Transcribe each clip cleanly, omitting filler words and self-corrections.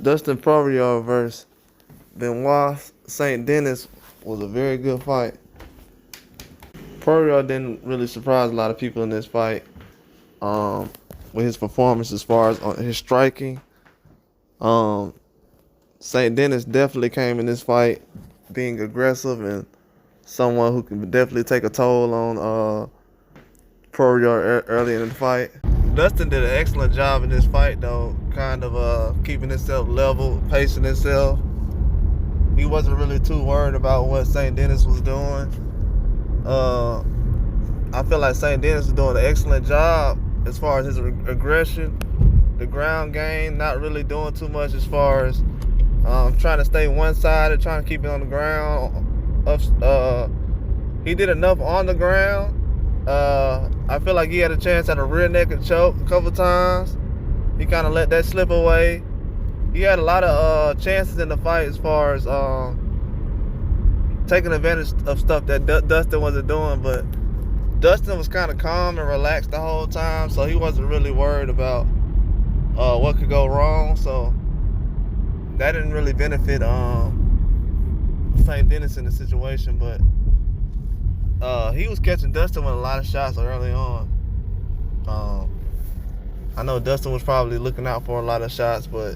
Dustin Poirier versus Benoit St. Denis was a very good fight. Poirier didn't really surprise a lot of people in this fight with his performance as far as his striking. Um, St. Denis definitely came in this fight being aggressive and someone who can definitely take a toll on Poirier early in the fight. Dustin did an excellent job in this fight, though, kind of keeping himself level, pacing himself. He wasn't really too worried about what St. Denis was doing. I feel like St. Denis is doing an excellent job as far as his aggression, the ground game, not really doing too much as far as trying to stay one-sided, trying to keep it on the ground. He did enough on the ground. I feel like he had a chance at a rear naked choke a couple times. He kind of let that slip away. He had a lot of chances in the fight as far as taking advantage of stuff that Dustin wasn't doing, but Dustin was kind of calm and relaxed the whole time, so he wasn't really worried about what could go wrong. So that didn't really benefit St. Denis in the situation, but he was catching Dustin with a lot of shots early on. I know Dustin was probably looking out for a lot of shots, but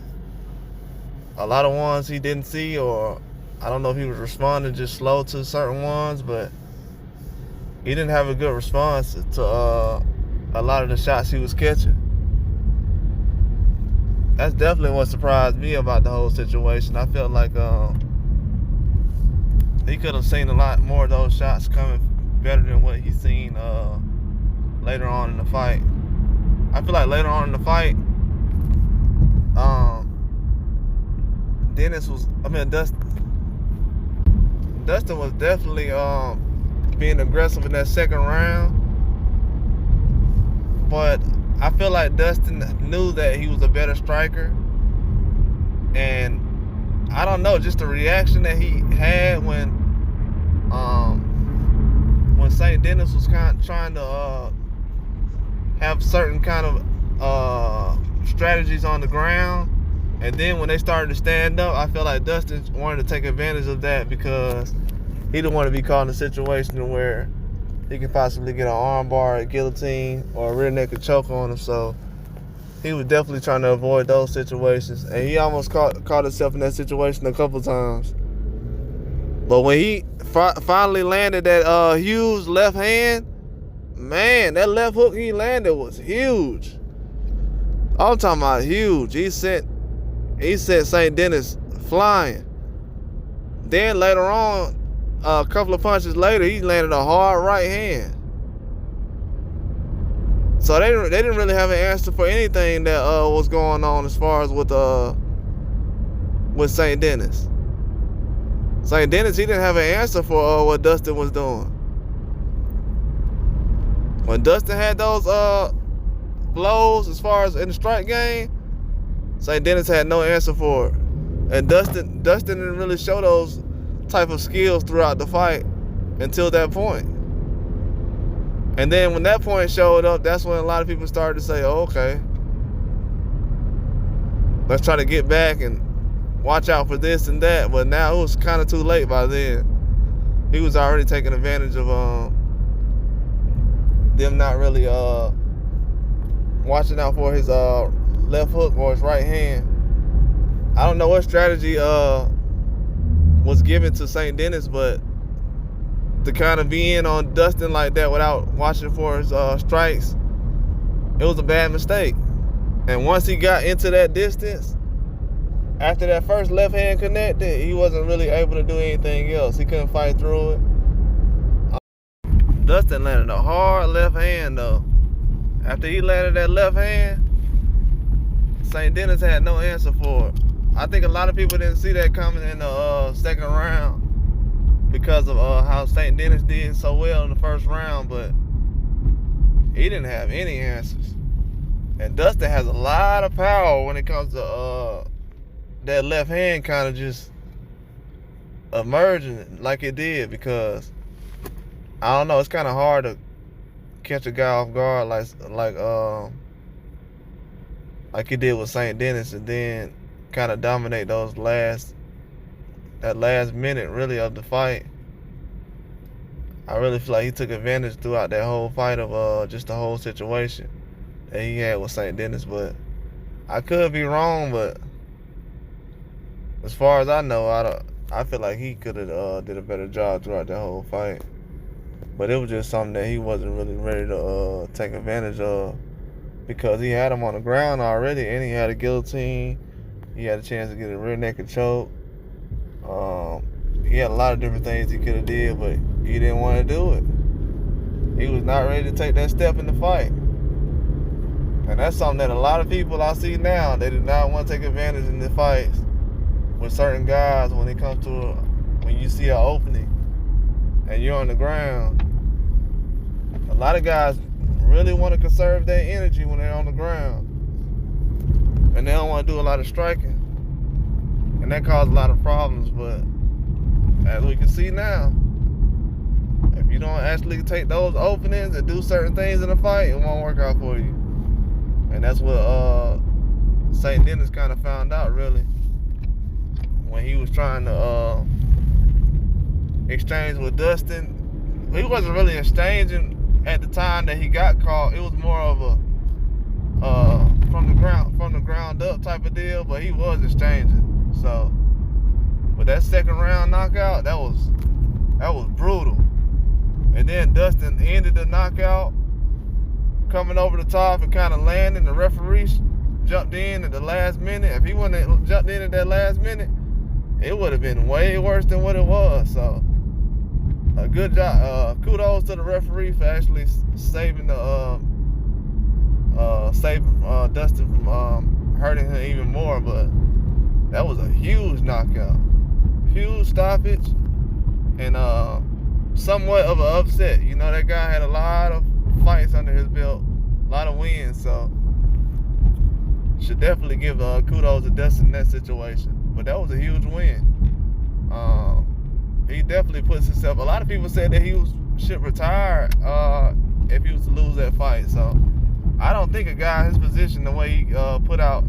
a lot of ones he didn't see, or I don't know if he was responding just slow to certain ones, but he didn't have a good response to a lot of the shots he was catching. That's definitely what surprised me about the whole situation. I felt like he could have seen a lot more of those shots coming better than what he's seen later on in the fight. I feel like later on in the fight, Dustin was definitely being aggressive in that second round, but I feel like Dustin knew that he was a better striker, and I don't know, just the reaction that he had when St. Denis was kind of trying to have certain kind of strategies on the ground, and then when they started to stand up, I feel like Dustin wanted to take advantage of that because he didn't want to be caught in a situation where he could possibly get an armbar, a guillotine, or a rear naked choke on him. So he was definitely trying to avoid those situations, and he almost caught himself in that situation a couple times. But when he finally landed that huge left hand, man, that left hook he landed was huge. I'm talking about huge. He sent St. Denis flying. Then later on, a couple of punches later, he landed a hard right hand. So they didn't really have an answer for anything that was going on as far as with St. Denis. St. Denis, he didn't have an answer for what Dustin was doing. When Dustin had those blows as far as in the strike game, St. Denis had no answer for it. And Dustin didn't really show those type of skills throughout the fight until that point. And then when that point showed up, that's when a lot of people started to say, oh, okay, let's try to get back and watch out for this and that. But now it was kind of too late by then. He was already taking advantage of them not really watching out for his left hook or his right hand. I don't know what strategy was given to St. Denis, but to kind of be in on Dustin like that without watching for his strikes, it was a bad mistake. And once he got into that distance, after that first left hand connected, he wasn't really able to do anything else. He couldn't fight through it. Dustin landed a hard left hand, though. After he landed that left hand, St. Denis had no answer for it. I think a lot of people didn't see that coming in the second round because of how St. Denis did so well in the first round, but he didn't have any answers. And Dustin has a lot of power when it comes to that left hand kind of just emerging like it did, because I don't know, it's kind of hard to catch a guy off guard like he did with St. Denis, and then kind of dominate that last minute really of the fight. I really feel like he took advantage throughout that whole fight of just the whole situation that he had with St. Denis. But I could be wrong, but as far as I know, I feel like he could have did a better job throughout that whole fight. But it was just something that he wasn't really ready to take advantage of, because he had him on the ground already, and he had a guillotine. He had a chance to get a rear naked choke. He had a lot of different things he could have did, but he didn't want to do it. He was not ready to take that step in the fight. And that's something that a lot of people I see now, they do not want to take advantage in the fights with certain guys when it comes to when you see an opening and you're on the ground. A lot of guys really want to conserve their energy when they're on the ground, and they don't want to do a lot of striking, and that causes a lot of problems. But as we can see now, if you don't actually take those openings and do certain things in a fight, it won't work out for you. And that's what St. Denis kind of found out, really, when he was trying to exchange with Dustin. He wasn't really exchanging at the time that he got caught. It was more of a from the ground up type of deal, but he was exchanging. So, but that second round knockout, that was brutal. And then Dustin ended the knockout coming over the top and kind of landing. The referee jumped in at the last minute. If he wouldn't have jumped in at that last minute, it would have been way worse than what it was. So, a good job. Kudos to the referee for actually saving Dustin from hurting him even more. But that was a huge knockout, huge stoppage, and somewhat of an upset. You know, that guy had a lot of fights under his belt, a lot of wins. So should definitely give kudos to Dustin in that situation. But that was a huge win. He definitely puts himself. A lot of people said that he should retire if he was to lose that fight. So I don't think a guy in his position, the way he put out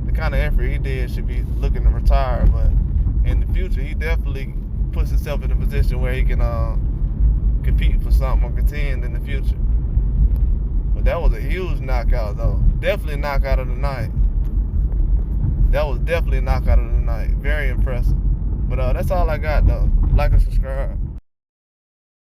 the kind of effort he did, should be looking to retire. But in the future, he definitely puts himself in a position where he can compete for something or contend in the future. But that was a huge knockout, though. Definitely a knockout of the night. That was definitely a knockout of the night. Very impressive. But that's all I got, though. Like and subscribe.